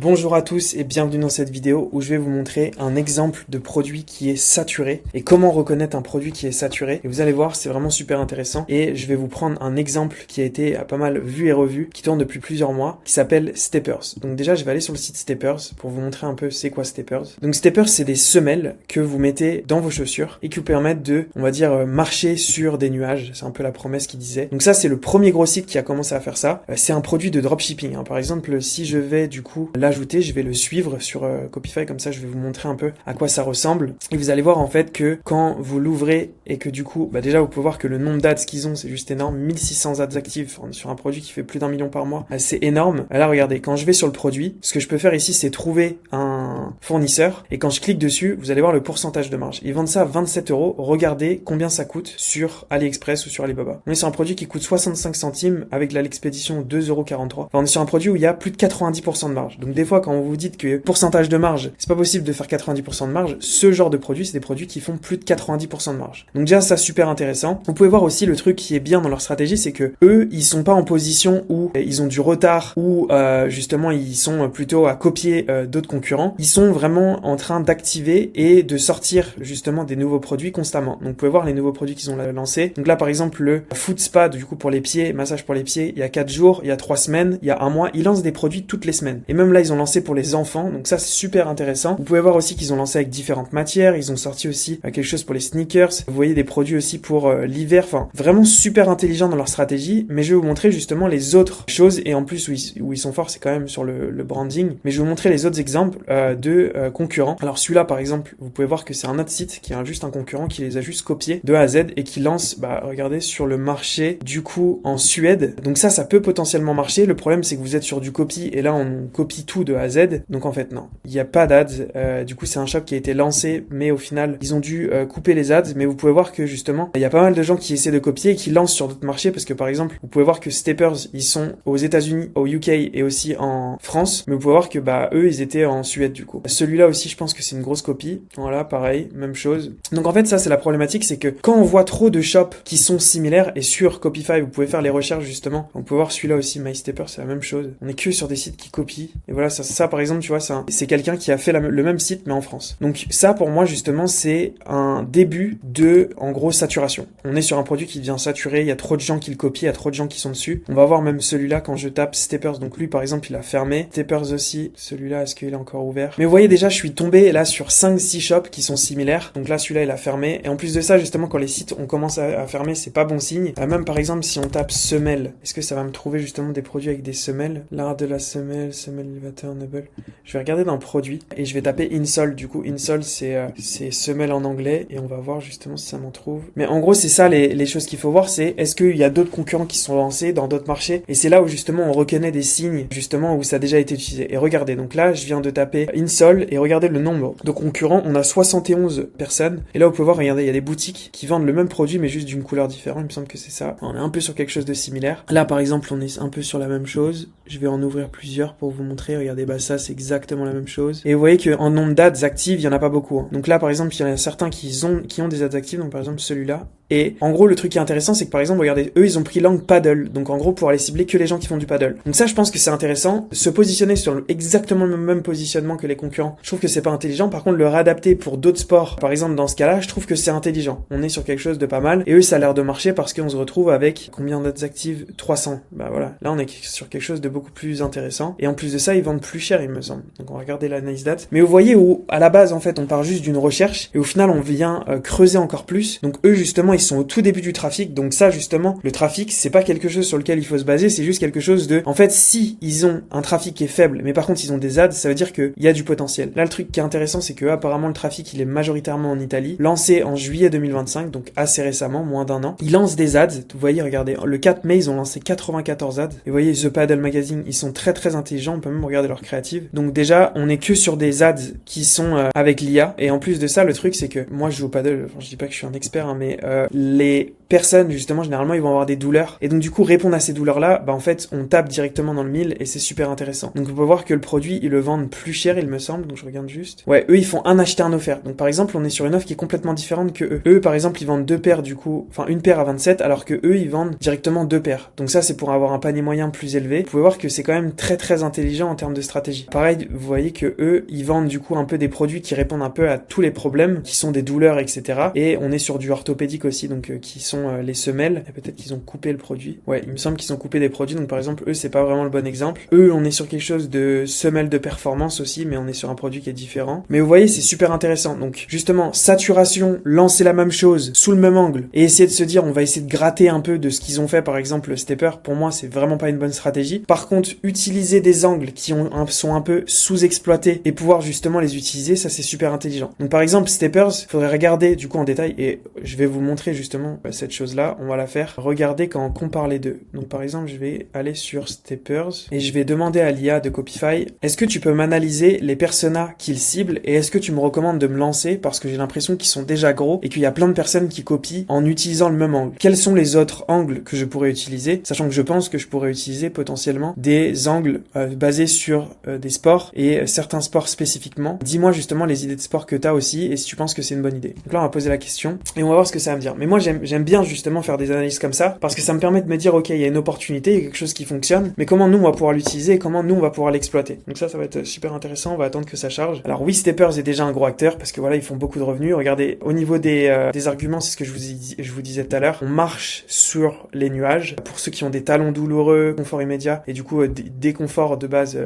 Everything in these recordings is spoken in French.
Bonjour à tous et bienvenue dans cette vidéo où je vais vous montrer un exemple de produit qui est saturé et comment reconnaître un produit qui est saturé. Et vous allez voir, c'est vraiment super intéressant et je vais vous prendre un exemple qui a été pas mal vu et revu, qui tourne depuis plusieurs mois, qui s'appelle Steppers. Donc déjà, je vais aller sur le site Steppers pour vous montrer un peu c'est quoi Steppers. Donc Steppers, c'est des semelles que vous mettez dans vos chaussures et qui vous permettent de, on va dire, marcher sur des nuages. C'est un peu la promesse qu'il disait. Donc ça, c'est le premier gros site qui a commencé à faire ça. C'est un produit de dropshipping, hein. Par exemple, si je vais du coup l'ajouter, je vais le suivre sur Copify, comme ça je vais vous montrer un peu à quoi ça ressemble. Et vous allez voir en fait que quand vous l'ouvrez et que du coup, déjà vous pouvez voir que le nombre d'ads qu'ils ont, c'est juste énorme. 1600 ads actifs sur un produit qui fait plus d'1 million par mois. C'est énorme. Là, regardez, quand je vais sur le produit, ce que je peux faire ici, c'est trouver un fournisseur. Et quand je clique dessus, vous allez voir le pourcentage de marge. Ils vendent ça à 27 €. Regardez combien ça coûte sur AliExpress ou sur Alibaba. On est sur un produit qui coûte 65 centimes avec l'expédition 2,43 €. Enfin, on est sur un produit où il y a plus de 90% de marge. Donc des fois, quand vous vous dites que pourcentage de marge, c'est pas possible de faire 90% de marge, ce genre de produits, c'est des produits qui font plus de 90% de marge. Donc déjà, ça, super intéressant. Vous pouvez voir aussi le truc qui est bien dans leur stratégie, c'est que eux, ils sont pas en position où ils ont du retard ou justement, ils sont plutôt à copier d'autres concurrents. Ils sont vraiment en train d'activer et de sortir justement des nouveaux produits constamment. Donc vous pouvez voir les nouveaux produits qu'ils ont lancés. Donc là, par exemple, le Foot Spa, du coup, pour les pieds, massage pour les pieds, il y a 4 jours, il y a 3 semaines, il y a 1 mois, ils lancent des produits toutes les semaines. Et même là, ils ont lancé pour les enfants, donc ça c'est super intéressant. Vous pouvez voir aussi qu'ils ont lancé avec différentes matières, ils ont sorti aussi quelque chose pour les sneakers, vous voyez des produits aussi pour l'hiver, enfin vraiment super intelligent dans leur stratégie, mais je vais vous montrer justement les autres choses, et en plus où ils sont forts, c'est quand même sur le branding, mais je vais vous montrer les autres exemples de concurrents. Alors celui-là par exemple, vous pouvez voir que c'est un autre site qui est juste un concurrent qui les a juste copiés de A à Z et qui lance, regardez, sur le marché du coup en Suède, donc ça peut potentiellement marcher. Le problème c'est que vous êtes sur du copy et là on copie tout de A à Z. Donc en fait non, il n'y a pas d'ads, du coup c'est un shop qui a été lancé, mais au final ils ont dû couper les ads, mais vous pouvez voir que justement il y a pas mal de gens qui essaient de copier et qui lancent sur d'autres marchés, parce que par exemple vous pouvez voir que Steppers ils sont aux États-Unis, au UK et aussi en France, mais vous pouvez voir que eux ils étaient en Suède du coup. Celui-là aussi je pense que c'est une grosse copie, voilà pareil, même chose. Donc en fait ça c'est la problématique, c'est que quand on voit trop de shops qui sont similaires, et sur Copify vous pouvez faire les recherches justement, on peut voir celui-là aussi, MyStepper, c'est la même chose, on est que sur des sites qui copient, et voilà ça par exemple tu vois, c'est quelqu'un qui a fait le même site mais en France. Donc ça pour moi justement c'est un début de en gros saturation. On est sur un produit qui devient saturé, il y a trop de gens qui le copient, il y a trop de gens qui sont dessus. On va voir même celui-là quand je tape Steppers, donc lui par exemple il a fermé. Steppers aussi, celui-là est-ce qu'il est encore ouvert? Mais vous voyez déjà je suis tombé là sur 5-6 shops qui sont similaires. Donc là celui-là il a fermé, et en plus de ça justement quand les sites on commence à fermer, c'est pas bon signe. Même par exemple si on tape semelle, est-ce que ça va me trouver justement des produits avec des semelles? L'art de la semelle élévateur noble. Je vais regarder dans produit et je vais taper insole. Du coup insole c'est semelle en anglais, et on va voir justement si ça m'en trouve. Mais en gros c'est ça les choses qu'il faut voir, c'est est-ce qu'il y a d'autres concurrents qui sont lancés dans d'autres marchés, et c'est là où justement on reconnaît des signes justement où ça a déjà été utilisé. Et regardez, donc là je viens de taper insole et regardez le nombre de concurrents, on a 71 personnes, et là vous pouvez voir, regardez, il y a des boutiques qui vendent le même produit mais juste d'une couleur différente. Il me semble que c'est ça, on est un peu sur quelque chose de similaire. Là par exemple on est un peu sur la même chose, je vais en ouvrir plusieurs pour vous montrer. Regardez, ça c'est exactement la même chose, et vous voyez qu'en nombre d'ads actives il y en a pas beaucoup, hein. Donc là par exemple il y en a certains qui ont des ads actives, donc par exemple celui-là. Et en gros, le truc qui est intéressant, c'est que par exemple, regardez, eux, ils ont pris l'angle paddle. Donc en gros, pour aller cibler que les gens qui font du paddle. Donc ça, je pense que c'est intéressant. Se positionner sur exactement le même positionnement que les concurrents, je trouve que c'est pas intelligent. Par contre, le réadapter pour d'autres sports, par exemple dans ce cas-là, je trouve que c'est intelligent. On est sur quelque chose de pas mal. Et eux, ça a l'air de marcher parce qu'on se retrouve avec combien d'ads actives? 300. Voilà. Là, on est sur quelque chose de beaucoup plus intéressant. Et en plus de ça, ils vendent plus cher, il me semble. Donc on va regarder l'analyse date. Mais vous voyez où, à la base, en fait, on part juste d'une recherche et au final, on vient creuser encore plus. Donc eux, justement, ils sont au tout début du trafic. Donc ça justement, le trafic c'est pas quelque chose sur lequel il faut se baser, c'est juste quelque chose de, en fait, si ils ont un trafic qui est faible mais par contre ils ont des ads, ça veut dire qu'il y a du potentiel. Là le truc qui est intéressant, c'est que apparemment le trafic il est majoritairement en Italie, lancé en juillet 2025, donc assez récemment, moins d'1 an. Ils lancent des ads, vous voyez, regardez, le 4 mai ils ont lancé 94 ads, et vous voyez The Paddle Magazine, ils sont très très intelligents, on peut même regarder leur créative. Donc déjà on est que sur des ads qui sont avec l'IA, et en plus de ça le truc c'est que moi je joue au paddle, enfin je dis pas que je suis un expert, hein, mais les personnes, justement, généralement, ils vont avoir des douleurs. Et donc, du coup, répondre à ces douleurs-là, bah, en fait, on tape directement dans le mille et c'est super intéressant. Donc, on peut voir que le produit, ils le vendent plus cher, il me semble. Donc, je regarde juste. Ouais, eux, ils font un acheté, un offert. Donc, par exemple, on est sur une offre qui est complètement différente que eux. Eux, par exemple, ils vendent deux paires, du coup, enfin, une paire à 27, alors que eux, ils vendent directement deux paires. Donc, ça, c'est pour avoir un panier moyen plus élevé. Vous pouvez voir que c'est quand même très, très intelligent en termes de stratégie. Pareil, vous voyez que eux, ils vendent, du coup, un peu des produits qui répondent un peu à tous les problèmes, qui sont des douleurs, etc. Et on est sur du orthopédique aussi, donc, qui sont les semelles. Et peut-être qu'ils ont coupé le produit. Ouais, il me semble qu'ils ont coupé des produits. Donc par exemple, eux, c'est pas vraiment le bon exemple. Eux, on est sur quelque chose de semelle de performance aussi, mais on est sur un produit qui est différent. Mais vous voyez, c'est super intéressant. Donc justement, saturation, lancer la même chose sous le même angle et essayer de se dire, on va essayer de gratter un peu de ce qu'ils ont fait. Par exemple, le stepper, pour moi, c'est vraiment pas une bonne stratégie. Par contre, utiliser des angles qui sont un peu sous-exploités et pouvoir justement les utiliser, ça c'est super intelligent. Donc par exemple, steppers, il faudrait regarder du coup en détail et je vais vous montrer justement cette chose-là. On va la faire. Regardez quand on compare les deux. Donc par exemple, je vais aller sur Steppers et je vais demander à l'IA de Copify, est-ce que tu peux m'analyser les personas qu'il cible et est-ce que tu me recommandes de me lancer parce que j'ai l'impression qu'ils sont déjà gros et qu'il y a plein de personnes qui copient en utilisant le même angle. Quels sont les autres angles que je pourrais utiliser, sachant que je pense que je pourrais utiliser potentiellement des angles basés sur des sports et certains sports spécifiquement. Dis-moi justement les idées de sport que tu as aussi et si tu penses que c'est une bonne idée. Donc là, on va poser la question et on va voir ce que ça va me dire. Mais moi, j'aime bien justement faire des analyses comme ça parce que ça me permet de me dire, ok, il y a une opportunité, il y a quelque chose qui fonctionne, mais comment nous on va pouvoir l'utiliser et comment nous on va pouvoir l'exploiter. Donc ça va être super intéressant. On va attendre que ça charge. Alors oui, Steppers est déjà un gros acteur parce que voilà, ils font beaucoup de revenus. Regardez, au niveau des arguments, c'est ce que je vous disais tout à l'heure. On marche sur les nuages. Pour ceux qui ont des talons douloureux, confort immédiat et du coup des conforts de base,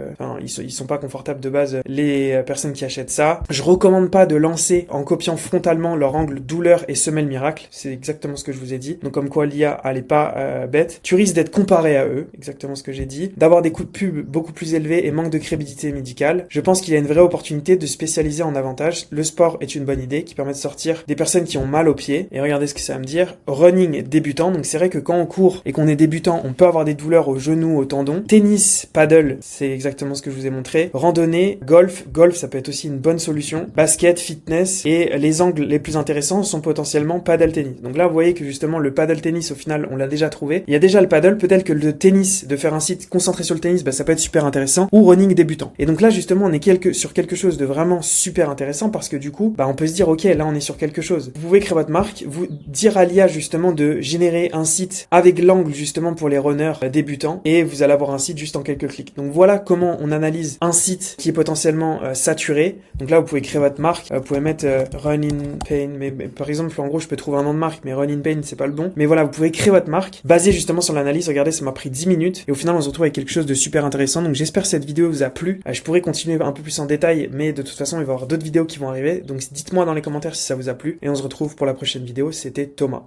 ils sont pas confortables de base. Les personnes qui achètent ça, je recommande pas de lancer en copiant frontalement leur angle douleur et semelle miracle. C'est exactement ce que je vous ai dit. Donc comme quoi l'IA elle est pas bête. Tu risques d'être comparé à eux, exactement ce que j'ai dit, d'avoir des coûts de pub beaucoup plus élevés et manque de crédibilité médicale. Je pense qu'il y a une vraie opportunité de spécialiser en avantage. Le sport est une bonne idée qui permet de sortir des personnes qui ont mal aux pieds. Et regardez ce que ça va me dire. Running débutant, donc c'est vrai que quand on court et qu'on est débutant, on peut avoir des douleurs aux genoux, aux tendons. Tennis, paddle, c'est exactement ce que je vous ai montré. Randonnée, golf, ça peut être aussi une bonne solution. Basket, fitness et les angles les plus intéressants sont potentiellement paddle tennis. Donc là, vous voyez que justement le paddle tennis au final on l'a déjà trouvé. Il y a déjà le paddle, peut-être que le tennis, de faire un site concentré sur le tennis, ça peut être super intéressant, ou running débutant. Et donc là justement on est sur quelque chose de vraiment super intéressant parce que du coup on peut se dire ok, là on est sur quelque chose. Vous pouvez créer votre marque, vous dire à l'IA justement de générer un site avec l'angle justement pour les runners débutants et vous allez avoir un site juste en quelques clics. Donc voilà comment on analyse un site qui est potentiellement saturé. Donc là vous pouvez créer votre marque, vous pouvez mettre Run in Pain, mais par exemple en gros je peux trouver un nom de marque mais Run in Pain c'est pas le bon. Mais voilà, vous pouvez créer votre marque basée justement sur l'analyse. Regardez, ça m'a pris 10 minutes et au final on se retrouve avec quelque chose de super intéressant. Donc j'espère que cette vidéo vous a plu. Je pourrais continuer un peu plus en détail, mais de toute façon il va y avoir d'autres vidéos qui vont arriver. Donc dites-moi dans les commentaires si ça vous a plu et on se retrouve pour la prochaine vidéo. C'était Thomas.